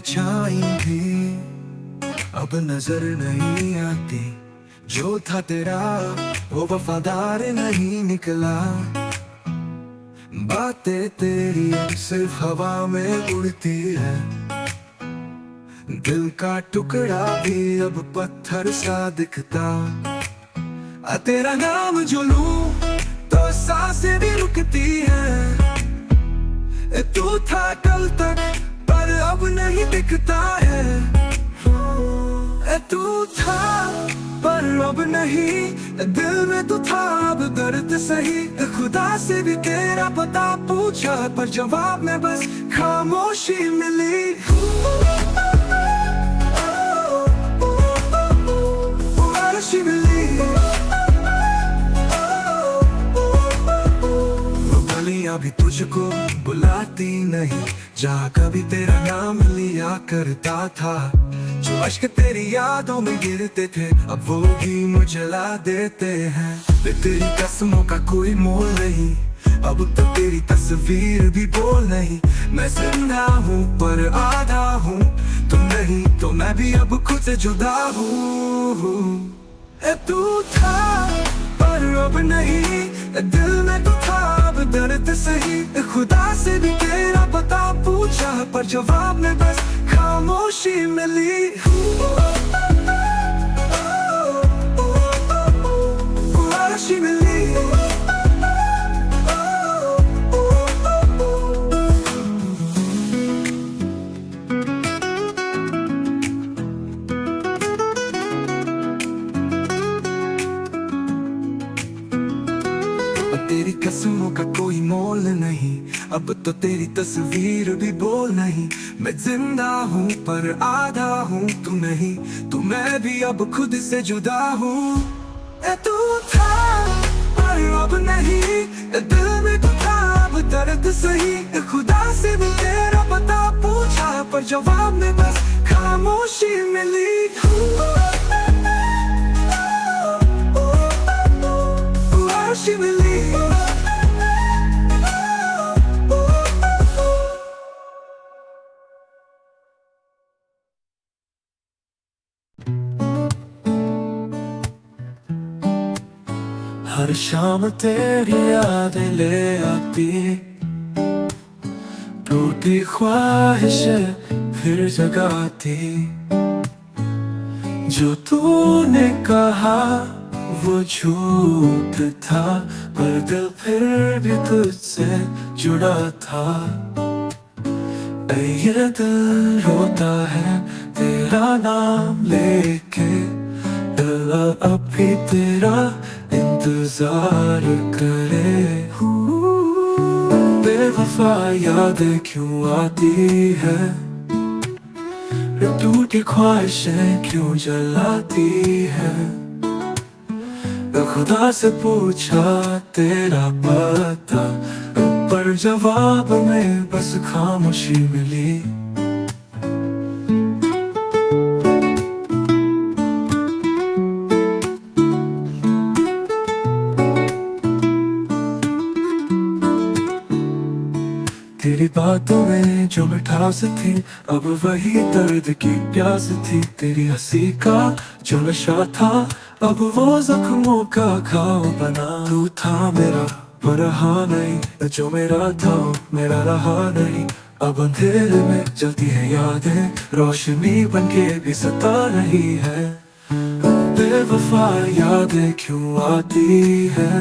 परछाई भी अब नजर नहीं आती। जो था तेरा वो वफादार नहीं निकला। बातें तेरी सिर्फ हवा में उड़ती है। दिल का टुकड़ा भी अब पत्थर सा दिखता। तेरा नाम जो लूं तो सांसें भी रुकती है। तू था कल तक पर अब नहीं दिखता है। तू था पर अब नहीं, दिल में तू था अब दर्द सही। खुदा से भी तेरा पता पूछा पर जवाब में बस खामोशी मिली। खामोशी मिली। वो गलियां भी तुझको बुलाती नहीं जहाँ कभी तेरा नाम लिया करता था। जो अश्क तेरी यादों में गिरते थे अब वो भी मुझला देते हैं। तेरी कसमों का कोई मोल नहीं, अब तो तेरी तस्वीर भी बोल नहीं। मैं जिंदा हूँ पर आधा हूँ, तुम नहीं तो मैं भी अब खुद से जुदा हूँ। तू था पर अब नहीं, दिल में तू था अब दर्द सही। खुदा से भी तेरा पता पूछा पर जवाब में बस खामोशी मिली। खामोशी मिली। तेरी कसमों का कोई मोल नहीं, अब तो तेरी तस्वीर भी बोल नहीं। मैं जिंदा हूँ पर आधा हूँ, तू नहीं तो मैं भी अब खुद से जुदा हूँ। तू था पर अब नहीं, दिल में तू था अब दर्द सही। खुदा से भी तेरा पता पूछा पर जवाब में बस खामोशी मिली। खामोशी मिली। हर शाम तेरी यादें ले आती, टूटी ख्वाहिशें फिर जगाती। जो तूने कहा वो झूठ था पर दिल फिर भी तुझसे जुड़ा था। ये दिल रोता है तेरा नाम लेके, दिल अब भी तेरा इंतजार करे। बेवफा यादें क्यों आती है, टूटी ख्वाहिशें क्यों जलाती है। खुदा से पूछा तेरा पता पर जवाब में बस खामोशी मिली। तेरी बातों में जो मिठास थी अब वही दर्द की प्यास थी। तेरी हंसी का जो नशा था अब वो जख्मों का घाव बना। तू था मेरा पर रहा नहीं, जो मेरा था मेरा रहा नहीं। अब अंधेरे में जलती है यादें, रोशनी बनके भी सता रही है। बेवफा यादें क्यों आती है,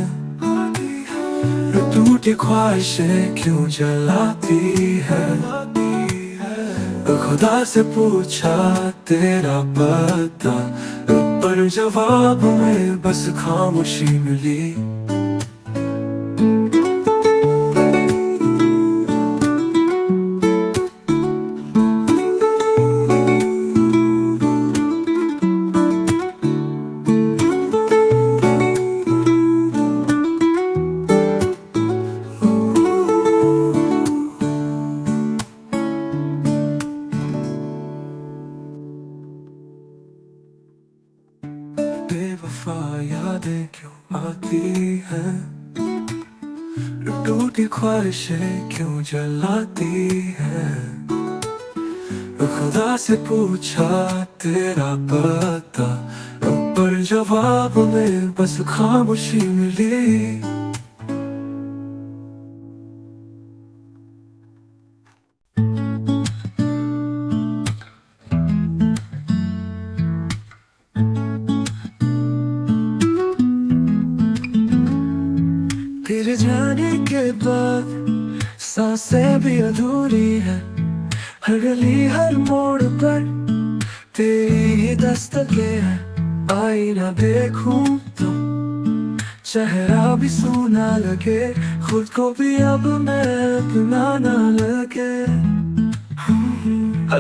टूटी ख्वाहिशें क्यों जलाती है। खुदा से पूछा तेरा पता पर जवाब में बस खामोशी मिली। बेवफा यादें क्यों आती हैं, टूटी ख्वाहिशें क्यों जलाती हैं। तो खुदा से पूछा तेरा पता, पर जवाब में बस खामोशी मिली। तेरे जाने के बाद सांसें भी अधूरी है, हर गली हर मोड़ पर तेरी ही दस्तकें हैं। आईना देखूं तो चेहरा भी सूना लगे, खुद को भी अब मैं अपना ना लगे।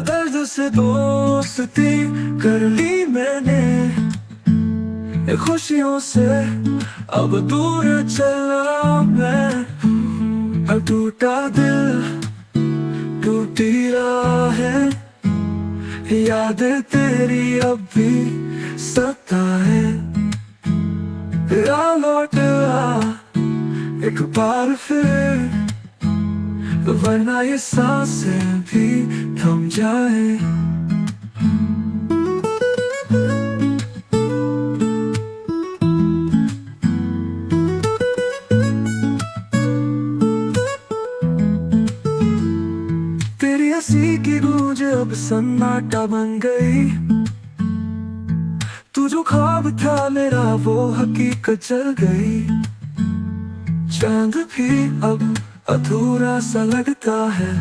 दर्द से दोस्ती कर ली मैंने, खुशियों से अब दूर चला मैं। अब टूटा दिल टूटी राहें, यादें तेरी अब भी सताए। आ लौट आ एक बार फिर, वरना ये सांसें भी थम जाए। तेरी हंसी की गूंज अब सन्नाटा बन गई, तू जो ख्वाब था मेरा वो हकीकत चल गई। चांद भी अब अधूरा सा लगता है,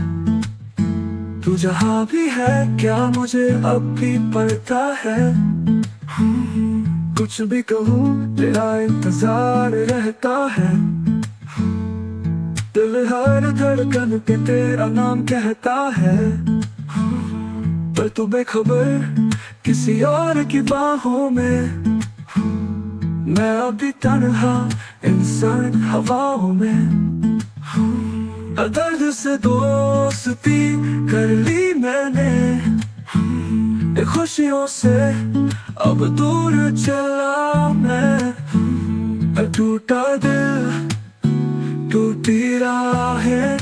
तू जहां भी है क्या मुझे अब भी पड़ता है। कुछ भी कहूँ तेरा इंतजार रहता है, दिल हर धड़कन पे तेरा नाम कहता है। पर तू बेखबर किसी और की बाहों में, मैं अभी तन्हा इंसान हवाओं में। दर्द से दोस्ती कर ली मैंने, खुशियों से अब दूर चला मैं। टूटा दिल टूटी राहें,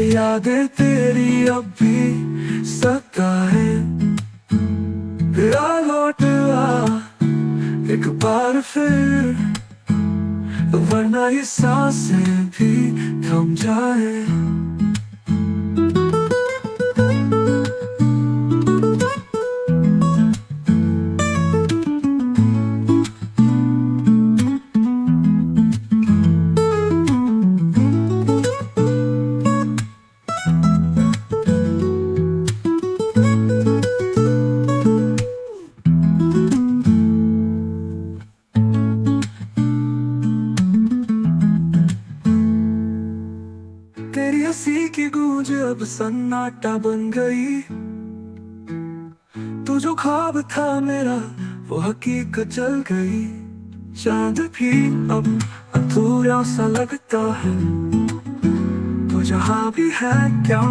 यादें तेरी अब भी सताए। आ लौट आ एक बार फिर, वरना ये सांसें भी थम जाए। तेरी हंसी की गूंज अब सन्नाटा बन गई, तू जो ख्वाब था मेरा वो हकीकत चल गई। चांद भी अब अधूरा सा लगता है, तू जहां भी है क्या।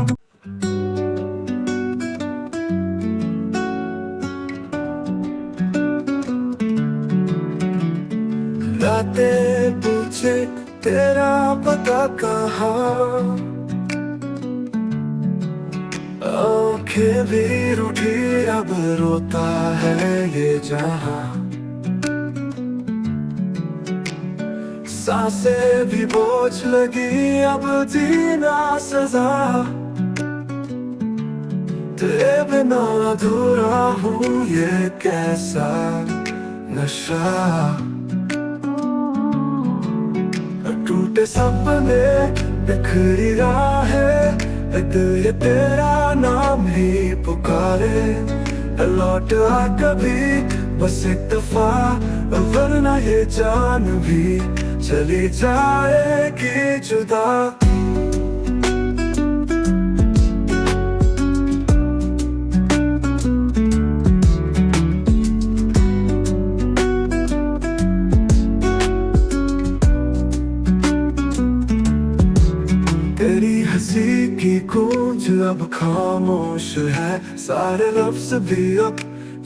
रातें पूछे तेरा पता कहाँ, आँखें भी रूठी अब रोता है ये जहां। सांसें भी बोझ लगी अब जीना सजा, तेरे बिना अधूरा हूँ ये कैसा नशा। टूटे सपने बिखरी राहें, दिल ये तेरा नाम ही पुकारे। लौट आ कभी बस एक दफा, वरना ये जान भी चली जाएगी जुदा। तेरी हंसी की गूंज अब खामोश है, सारे लफ्ज भी अब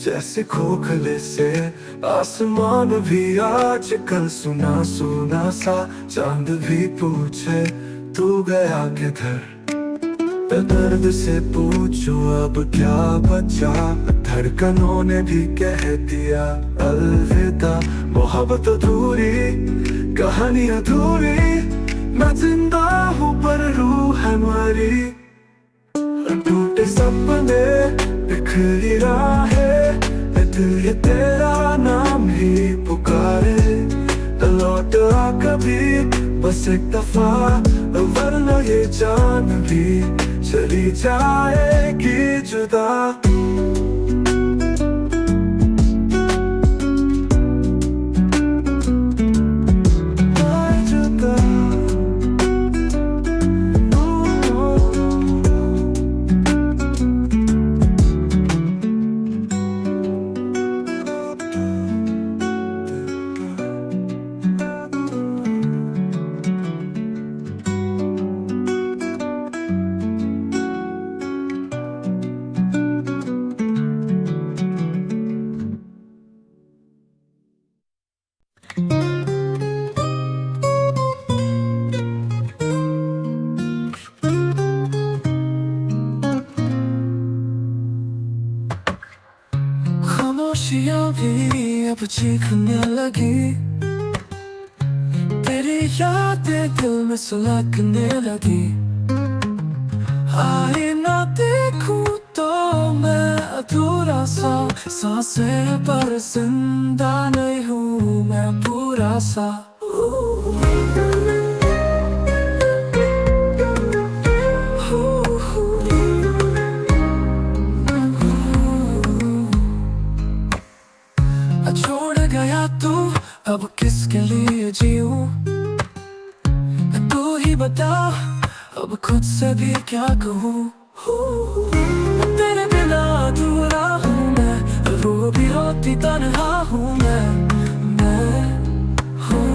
जैसे खोखले से। आसमान भी आजकल सुना सुना सा, चांद भी पूछे तू गया किधर। दर्द से पूछो अब क्या बचा, धड़कनों ने भी कह दिया अलविदा। मोहब्बत अधूरी, कहानी अधूरी, मैं जिंदा हूँ पर रूह है मरी। टूटे सपने, बिखरी राहें, दिल ये तेरा नाम ही पुकारे। लौट आ कभी बस एक दफा, वरना ये जान भी चली जाएगी जुदा। खामोशियाँ भी अब चीखने लगी, तेरी यादें दिल में सुलगने लगी। आई ना देखूं तो मैं अधूरा सा, सांसें पर जिंदा नहीं हूँ मैं पूरा सा। छोड़ गया तू, अब किसके लिए जीऊं? तू ही बता, अब खुद से भी क्या कहूँ? तेरे बिना अधूरा हूँ मैं, रूह भी रोती तन्हा हूँ मैं हूँ।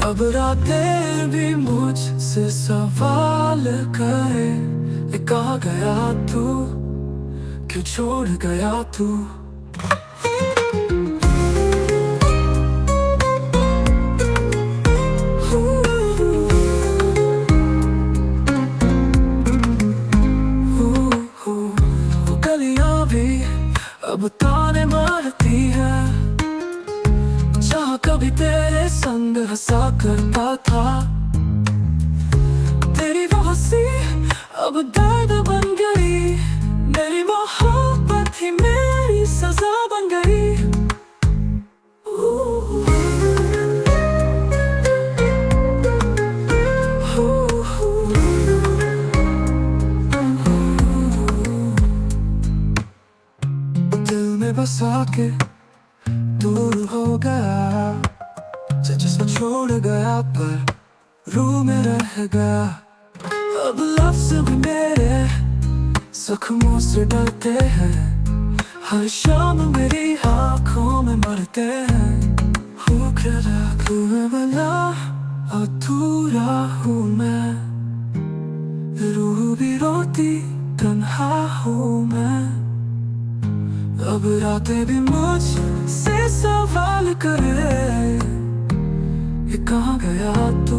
अब रातें भी मुझसे सवाल करे, कहाँ गया तू, क्यों छोड़ गया तू? अब ताने मारती है, जहाँ कभी तेरे संग हंसा करता था। तेरी वो हंसी अब दर्द बन गई, मेरी मोहब्बत ही मेरी सजा बन गई। बसा के दूर हो गया, जिसको छोड़ गया पर रूह में रह गया। अब लफ्ज़ भी मेरे जख्मों से डरते हैं, हर शाम मेरी आँखों में मरते हैं। हूँ वाला अधूरा हूँ मैं, रूह भी रोती तन्हा हूँ मैं। अब रातें भी मुझसे सवाल करे, ये कहाँ गया तू,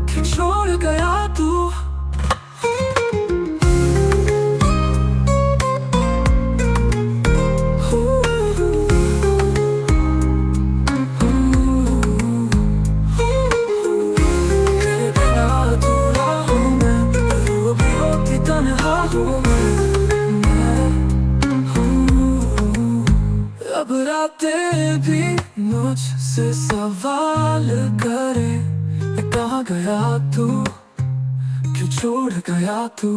क्यों छोड़ गया तू? तेरे बिना अधूरा हूँ मैं, रूह भी रोती तन्हा हूँ मैं। अब रातें भी मुझसे सवाल करे, कहाँ गया तू, क्यों छोड़ गया तू?